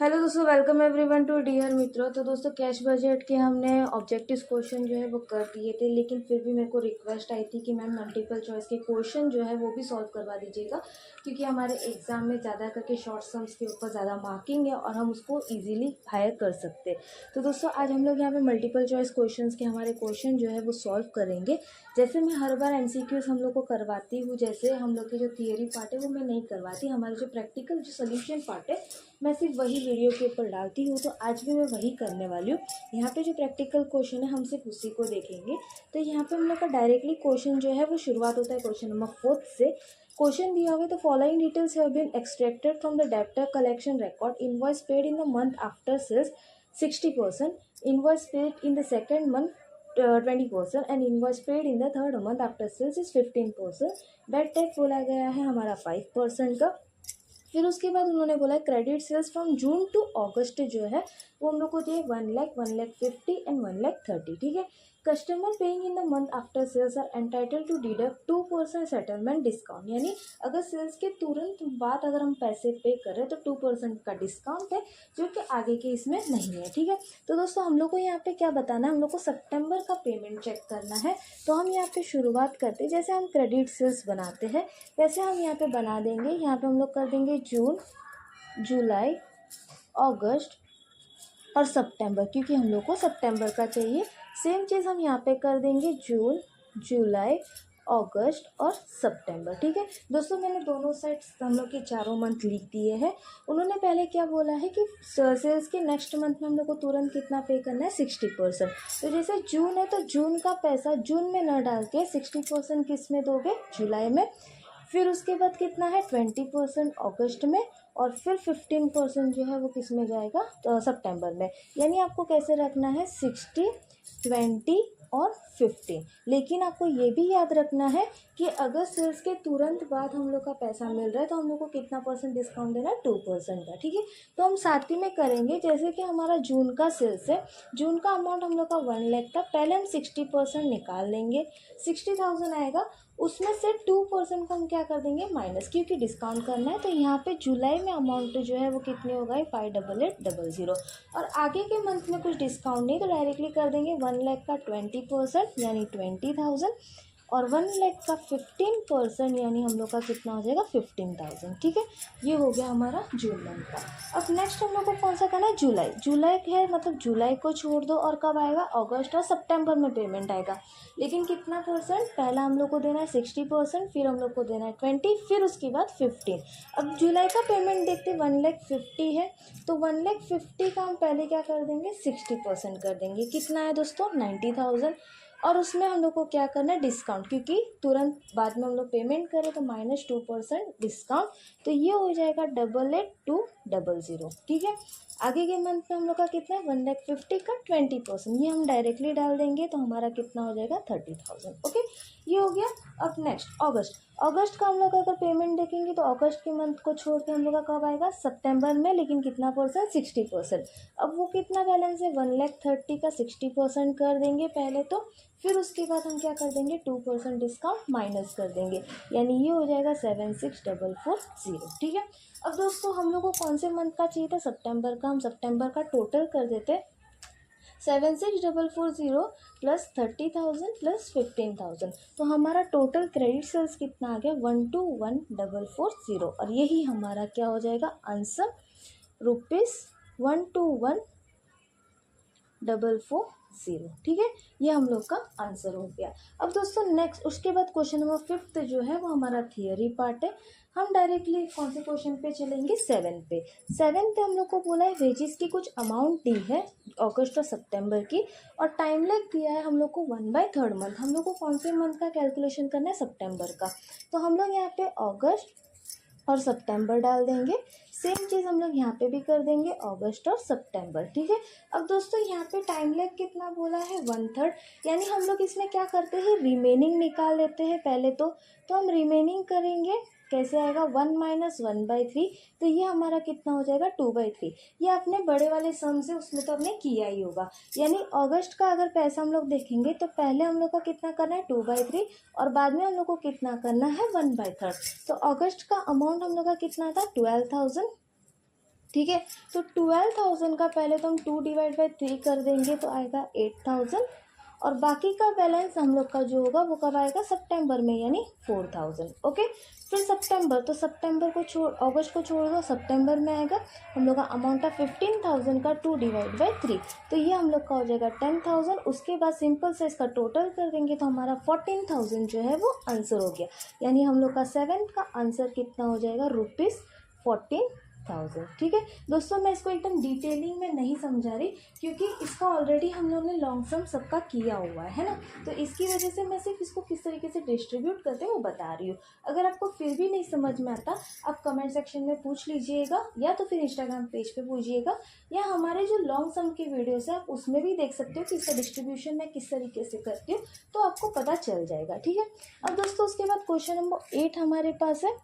Hello दोस्तों, welcome everyone to dear मित्रों। तो दोस्तों, कैश बजट के हमने ऑब्जेक्टिव क्वेश्चन जो है वो कर दिए थे, लेकिन फिर भी मेरे को रिक्वेस्ट आई थी कि मैम मल्टीपल चॉइस के क्वेश्चन जो है वो भी सॉल्व करवा दीजिएगा, क्योंकि हमारे एग्जाम में ज़्यादा करके शॉर्ट सम्स के ऊपर ज़्यादा मार्किंग है और हम उसको ईजिली हायर कर सकते हैं। तो दोस्तों, आज हम लोग यहाँ पे मल्टीपल चॉइस क्वेश्चन के हमारे क्वेश्चन जो है वो सॉल्व करेंगे। जैसे मैं हर बार MCQs हम लोग को करवाती हूँ, जैसे हम लोग की जो थियरी पार्ट है वो मैं नहीं करवाती, हमारे जो प्रैक्टिकल जो सोल्यूशन पार्ट है मैं सिर्फ वही वीडियो के ऊपर डालती हूँ। तो आज भी मैं वही करने वाली हूँ। यहाँ पे जो प्रैक्टिकल क्वेश्चन है हम सिर्फ उसी को देखेंगे। तो यहाँ पे हम लोग का डायरेक्टली क्वेश्चन जो है वो शुरुआत होता है क्वेश्चन नंबर 4 से। क्वेश्चन दिया हुआ है, तो following details have been extracted from the debtor collection record. Invoice paid in the month after sales 60%, invoice paid in the second month 20% and invoice paid in the third month after sales is 15%। Bad debts बोला गया है हमारा 5% का। फिर उसके बाद उन्होंने बोला credit sales from June to August जो है वो हम लोग को दिए 1,00,000, 1,50,000 एंड 1,30,000। ठीक है। Customer paying in the month after sales are entitle to deduct 2% settlement discount. यानी अगर सेल्स के तुरंत बाद अगर हम पैसे पे करें तो 2% का डिस्काउंट है, जो कि आगे के इसमें नहीं है। ठीक है। तो दोस्तों, हम लोग को यहाँ पे क्या बताना है, हम लोग को सितंबर का पेमेंट चेक करना है। तो हम यहाँ पे शुरुआत करते हैं, जैसे हम क्रेडिट सेल्स बनाते हैं वैसे हम यहाँ पे बना देंगे। यहाँ पे हम लोग कर देंगे जून, जुलाई, अगस्त और सितंबर, क्योंकि हम लोग को सितंबर का चाहिए। सेम चीज़ हम यहाँ पे कर देंगे जून, जुलाई, अगस्त और सितंबर। ठीक है दोस्तों, मैंने दोनों साइड हम लोग के चारों मंथ लिख दिए हैं। उन्होंने पहले क्या बोला है कि सेल्स के नेक्स्ट मंथ में हम लोग को तुरंत कितना पे करना है, 60%। तो जैसे जून है तो जून का पैसा जून में न डाल के 60% किस में दोगे, जुलाई में। फिर उसके बाद कितना है 20% अगस्त में, और फिर 15% जो है वो किस में जाएगा, तो सितंबर में। यानी आपको कैसे रखना है 60, 20 और 15। लेकिन आपको ये भी याद रखना है कि अगर सेल्स के तुरंत बाद हम लोग का पैसा मिल रहा है तो हम लोग को कितना परसेंट डिस्काउंट देना है, 2% का। ठीक है। तो हम साथ ही में करेंगे, जैसे कि हमारा जून का सेल्स है, जून का अमाउंट हम लोग का 1,00,000 था। पहले हम 60% निकाल लेंगे, 60,000 आएगा। उसमें से 2% को हम क्या कर देंगे, माइनस, क्योंकि डिस्काउंट करना है। तो यहाँ पे जुलाई में अमाउंट जो है वो कितने होगा, 5,880। और आगे के मंथ में कुछ डिस्काउंट नहीं, तो डायरेक्टली कर देंगे 1,00,000 का 20% यानी 20,000, और 1,00,000 का 15% यानी हम लोग का कितना हो जाएगा, 15,000। ठीक है। ये हो गया हमारा जून मंथ का। अब नेक्स्ट हम लोग को कौन सा करना है, जुलाई। जुलाई है मतलब जुलाई को छोड़ दो, और कब आएगा, अगस्त और सितंबर में पेमेंट आएगा। लेकिन कितना परसेंट, पहला हम लोग को देना है 60%, फिर हम लोग को देना है 20, फिर उसके बाद 15। अब जुलाई का पेमेंट देखते 1,50,000 है, तो 1,50,000 का हम पहले क्या कर देंगे, 60% कर देंगे। कितना है दोस्तों, 90,000। और उसमें हम लोग को क्या करना है, डिस्काउंट, क्योंकि तुरंत बाद में हम लोग पेमेंट करें तो -2% डिस्काउंट। तो ये हो जाएगा 88,200। ठीक है। आगे के मंथ में हम लोग का कितना है, 1,50,000 का 20%, ये हम डायरेक्टली डाल देंगे तो हमारा कितना हो जाएगा, 30,000। ओके, ये हो गया। अब नेक्स्ट अगस्त। अगस्त का हम लोग अगर पेमेंट देखेंगे तो अगस्त के मंथ को छोड़ के हम लोग का कब आएगा, सितंबर में, लेकिन कितना परसेंट, 60%। अब वो कितना बैलेंस है, 1,30,000 का 60% कर देंगे पहले तो, फिर उसके बाद हम क्या कर देंगे, 2% डिस्काउंट माइनस कर देंगे, यानी ये हो जाएगा 76,440। ठीक है। अब दोस्तों, हम लोग को कौन से मंथ का चाहिए था, सितंबर का। हम सितंबर का टोटल कर देते, 76,440 प्लस 30,000 प्लस 15,000। तो हमारा टोटल क्रेडिट सेल्स कितना आ गया, 121,440। और यही हमारा क्या हो जाएगा आंसर, ₹121,440। ठीक है। ये हम लोग का आंसर हो गया। अब दोस्तों नेक्स्ट, उसके बाद क्वेश्चन नंबर 5 जो है वो हमारा थियरी पार्ट है। हम डायरेक्टली कौन से क्वेश्चन पे चलेंगे, 7 पे। 7 पे हम लोग को बोला है वेजेस की कुछ अमाउंट दी है अगस्त और सितंबर की, और टाइम लेग दिया है हम लोग को 1/3 मंथ। हम लोग को कौन से मंथ का कैलकुलेशन करना है, सितंबर का। तो हम लोग यहाँ पे अगस्त और सितंबर डाल देंगे। सेम चीज़ हम लोग यहाँ पे भी कर देंगे, अगस्त और सितंबर। ठीक है। अब दोस्तों, यहाँ पे टाइम लेग कितना बोला है, 1/3, यानी हम लोग इसमें क्या करते हैं, रिमेनिंग निकाल लेते हैं पहले तो हम रिमेनिंग करेंगे, कैसे आएगा, 1 - 1/3। तो ये हमारा कितना हो जाएगा, 2/3। ये अपने बड़े वाले सम से उसमें तो हमने किया ही होगा। यानी अगस्त का अगर पैसा हम लोग देखेंगे तो पहले हम लोग का कितना करना है, 2/3, और बाद में हम लोग को कितना करना है, 1/3। तो अगस्त का अमाउंट हम लोग का कितना था, 12,000। ठीक है। तो 12,000 का पहले तो हम 2/3 कर देंगे तो आएगा 8,000, और बाकी का बैलेंस हम लोग का जो होगा वो कब आएगा, सितंबर में, यानी 4,000। ओके। फिर सितंबर, तो सितंबर को छोड़, अगस्त को छोड़ दो, सितंबर में आएगा हम लोग का अमाउंट है 15,000 का 2/3, तो ये हम लोग का हो जाएगा 10,000। उसके बाद सिंपल से इसका टोटल कर देंगे तो हमारा 14,000 जो है वो आंसर हो गया, यानी हम लोग का 7th का आंसर कितना हो जाएगा, ₹14,000। ठीक है दोस्तों, मैं इसको एकदम डिटेलिंग में नहीं समझा रही क्योंकि इसका ऑलरेडी हम लोग ने लॉन्ग सम सबका किया हुआ है ना, तो इसकी वजह से मैं सिर्फ इसको किस तरीके से डिस्ट्रीब्यूट करते हैं वो बता रही हूँ। अगर आपको फिर भी नहीं समझ में आता, आप कमेंट सेक्शन में पूछ लीजिएगा, या तो फिर इंस्टाग्राम पेज पे पूछिएगा, या हमारे जो लॉन्ग सम की वीडियोस है आप उसमें भी देख सकते हो कि इसका डिस्ट्रीब्यूशन मैं किस तरीके से करती हूँ, तो आपको पता चल जाएगा। ठीक है। अब दोस्तों उसके बाद क्वेश्चन नंबर 8 हमारे पास है।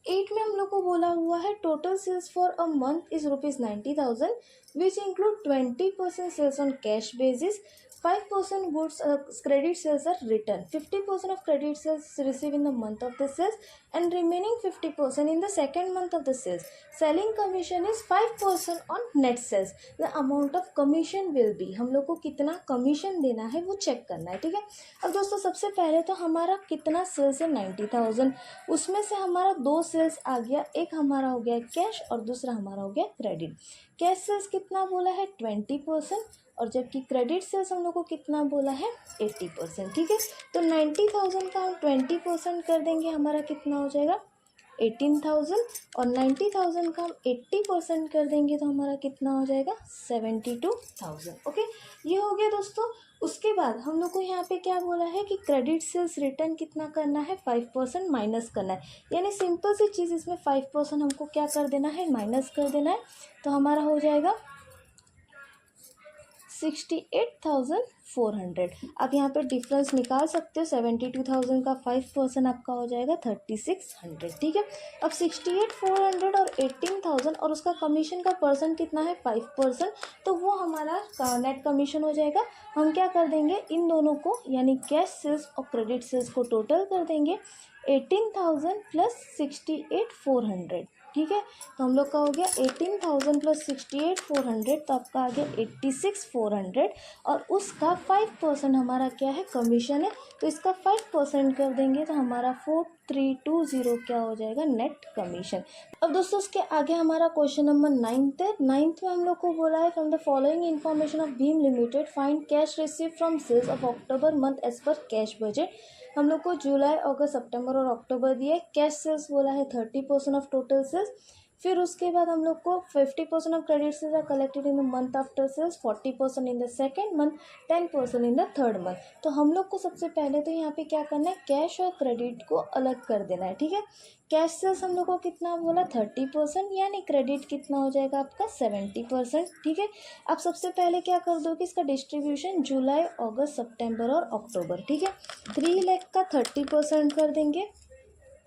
8 में हम लोग को बोला हुआ है total sales for a month is ₹90,000 which include 20% sales on cash basis, 5% goods credit sales are returned, 50% of credit sales received in the month of the sales and remaining 50% in the second month of the sales. Selling commission is 5% on net sales. The amount of commission will be, हम लोग को कितना commission देना है वो check करना है। ठीक है। अब दोस्तों सबसे पहले तो हमारा कितना सेल्स है, 90,000, उसमें से हमारा 2 सेल्स आ गया, एक हमारा हो गया कैश और दूसरा हमारा हो गया क्रेडिट। कैश सेल्स कितना बोला है, 20%, और जबकि क्रेडिट सेल्स हम लोग को कितना बोला है, 80%। ठीक है। तो 90,000 का हम 20% कर देंगे, हमारा कितना हो जाएगा, 18,000, और 90,000 का हम 80% कर देंगे तो हमारा कितना हो जाएगा, 72,000। ओके, ये हो गया दोस्तों। उसके बाद हम लोग को यहाँ पे क्या बोला है कि क्रेडिट सेल्स रिटर्न कितना करना है, 5% माइनस करना है, यानी सिंपल सी चीज़, इसमें 5% हमको क्या कर देना है, माइनस कर देना है, तो हमारा हो जाएगा 68,400। आप यहाँ पे डिफरेंस निकाल सकते हो, 72,000 का 5% आपका हो जाएगा 3,600। ठीक है। अब 68,400 और 18,000 और उसका कमीशन का परसेंट कितना है, 5%, तो वो हमारा नेट कमीशन हो जाएगा। हम क्या कर देंगे, इन दोनों को यानी कैश सेल्स और क्रेडिट सेल्स को टोटल कर देंगे, 18,000 प्लस 68,400। ठीक है। तो हम लोग का हो गया 18,000 प्लस 68,400, तो आपका आ गया 86,400, और उसका 5% हमारा क्या है, कमीशन है, तो इसका 5% कर देंगे तो हमारा 4,320 क्या हो जाएगा, नेट कमीशन। अब दोस्तों उसके आगे हमारा क्वेश्चन नंबर 9 है। 9 में हम लोग को बोला है from the following information of Bhim limited find cash receive from sales of October month as per cash budget. हम लोग को जुलाई, अगस्त, सितंबर और अक्टूबर दिए। कैश सेल्स बोला है 30% ऑफ टोटल सेल्स। फिर उसके बाद हम लोग को 50% of credit sales are collected in the month after sales, 40% in the second month, 10% in the third month. तो हम लोग को सबसे पहले तो यहाँ पे क्या करना है, कैश और क्रेडिट को अलग कर देना है। ठीक है। कैश सेल्स हम लोग को कितना बोला, 30%, यानी क्रेडिट कितना हो जाएगा आपका, 70%। ठीक है। आप सबसे पहले क्या कर दो कि इसका डिस्ट्रीब्यूशन जुलाई, अगस्त, सितंबर और अक्टूबर। ठीक है। 3 लाख का 30% कर देंगे,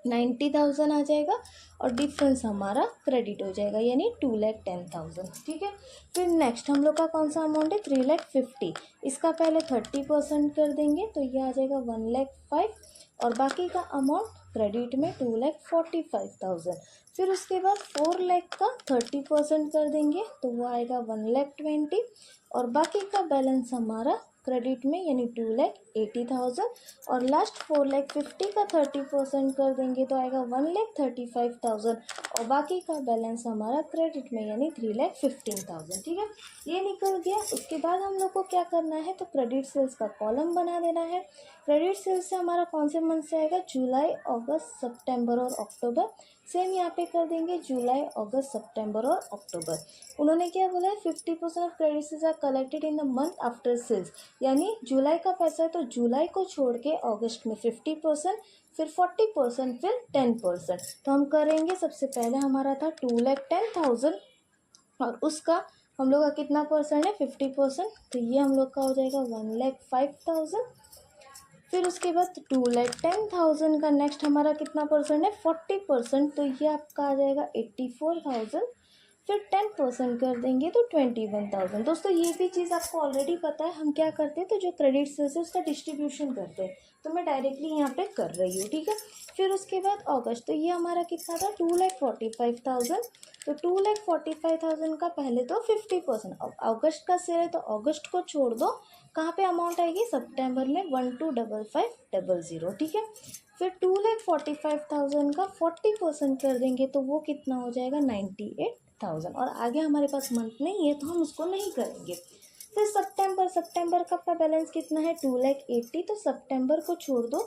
90,000 आ जाएगा, और डिफरेंस हमारा क्रेडिट हो जाएगा, यानी 2,10,000। ठीक है। फिर नेक्स्ट हम लोग का कौन सा अमाउंट है, 3,50,000, इसका पहले 30% कर देंगे तो ये आ जाएगा 1,05,000, और बाकी का अमाउंट क्रेडिट में 2,45,000। फिर उसके बाद 4 लाख का 30% कर देंगे तो वो आएगा 1,20,000, और बाकी का बैलेंस हमारा क्रेडिट में यानी 2,80,000, और लास्ट 4,50,000 का 30% कर देंगे तो आएगा 1,35,000, और बाकी का बैलेंस हमारा क्रेडिट में यानी 3,15,000। ठीक है। ये निकल गया। उसके बाद हम लोग को क्या करना है, तो क्रेडिट सेल्स का कॉलम बना देना है। क्रेडिट सेल्स से हमारा कौन से मंथ से आएगा, जुलाई, अगस्त, सितंबर और अक्टूबर। सेम यहाँ पे कर देंगे जुलाई, अगस्त, सितंबर और अक्टूबर। उन्होंने क्या बोला है, 50% of credit sales are collected in the month after sales, यानी जुलाई का पैसा है तो जुलाई को छोड़ के अगस्त में 50%, फिर 40%, फिर 10%। तो हम करेंगे, सबसे पहले हमारा था 2,10,000, और उसका हम लोग का कितना परसेंट है, 50%, तो ये हम लोग का हो जाएगा 1,05,000। फिर उसके बाद 2,10,000 का नेक्स्ट हमारा कितना परसेंट है, 40%, तो ये आपका आ जाएगा 84,000। फिर 10% कर देंगे तो 21,000। दोस्तों ये भी चीज़ आपको ऑलरेडी पता है, हम क्या करते हैं, तो जो क्रेडिट सेल्स है उसका डिस्ट्रीब्यूशन करते हैं, तो मैं डायरेक्टली यहाँ पे कर रही हूँ। ठीक है। फिर उसके बाद अगस्त, तो ये हमारा कितना था, 2,45,000, तो 2,45,000 का पहले तो 50%, अब अगस्त का सेल है तो अगस्त को छोड़ दो, कहाँ पे अमाउंट आएगी, सितंबर में 125500, ठीक है। फिर 2,45,000 का 40% कर देंगे तो वो कितना हो जाएगा 98,000, और आगे हमारे पास मंथ नहीं है तो हम उसको नहीं करेंगे। फिर सितंबर का बैलेंस कितना है 2,80,000, तो सितंबर को छोड़ दो,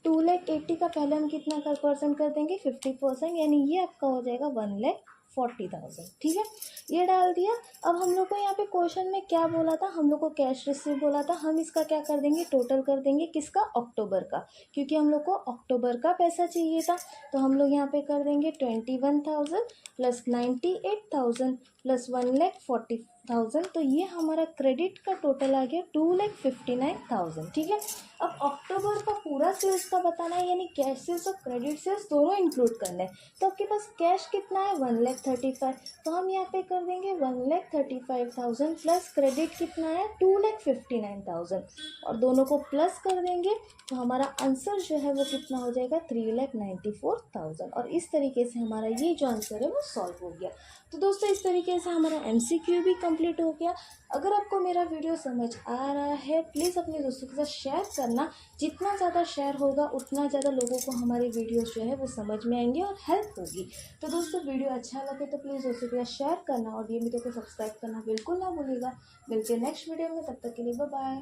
2,80,000 का पहले हम कितना कर परसेंट कर देंगे 50%, यानी ये आपका हो जाएगा 1,40,000, ठीक है। ये डाल दिया। अब हम लोग को यहाँ पे क्वेश्चन में क्या बोला था, हम लोग को कैश रिसीव बोला था, हम इसका क्या कर देंगे, टोटल कर देंगे, किसका, अक्टूबर का, क्योंकि हम लोग को अक्टूबर का पैसा चाहिए था। तो हम लोग यहाँ पे कर देंगे 21,000 प्लस 98,000 प्लस 1,40,000, तो ये हमारा क्रेडिट का टोटल आ गया 2,59,000, ठीक है। अब अक्टूबर का पूरा सेल्स का बताना है, यानी कैश सेल्स और क्रेडिट सेल्स दोनों इंक्लूड करना है। तो आपके पास कैश कितना है 1,35,000, तो हम यहाँ पे कर देंगे 1,35,000 प्लस क्रेडिट कितना है 2,59,000, और दोनों को प्लस कर देंगे तो हमारा आंसर जो है वो कितना हो जाएगा 3,94,000, और इस तरीके से हमारा ये जो आंसर है वो सॉल्व हो गया। तो दोस्तों इस तरीके से हमारा MCQ भी कंप्लीट हो गया। अगर आपको मेरा वीडियो समझ आ रहा है प्लीज़ अपने दोस्तों के साथ शेयर करना, जितना ज़्यादा शेयर होगा उतना ज़्यादा लोगों को हमारी वीडियोस जो है वो समझ में आएंगे और हेल्प होगी। तो दोस्तों वीडियो अच्छा लगे तो प्लीज़ दोस्तों के साथ शेयर करना और वीडियो को सब्सक्राइब करना बिल्कुल ना भूलिएगा। मिलते हैं नेक्स्ट वीडियो में, तब तक के लिए बाय बाय।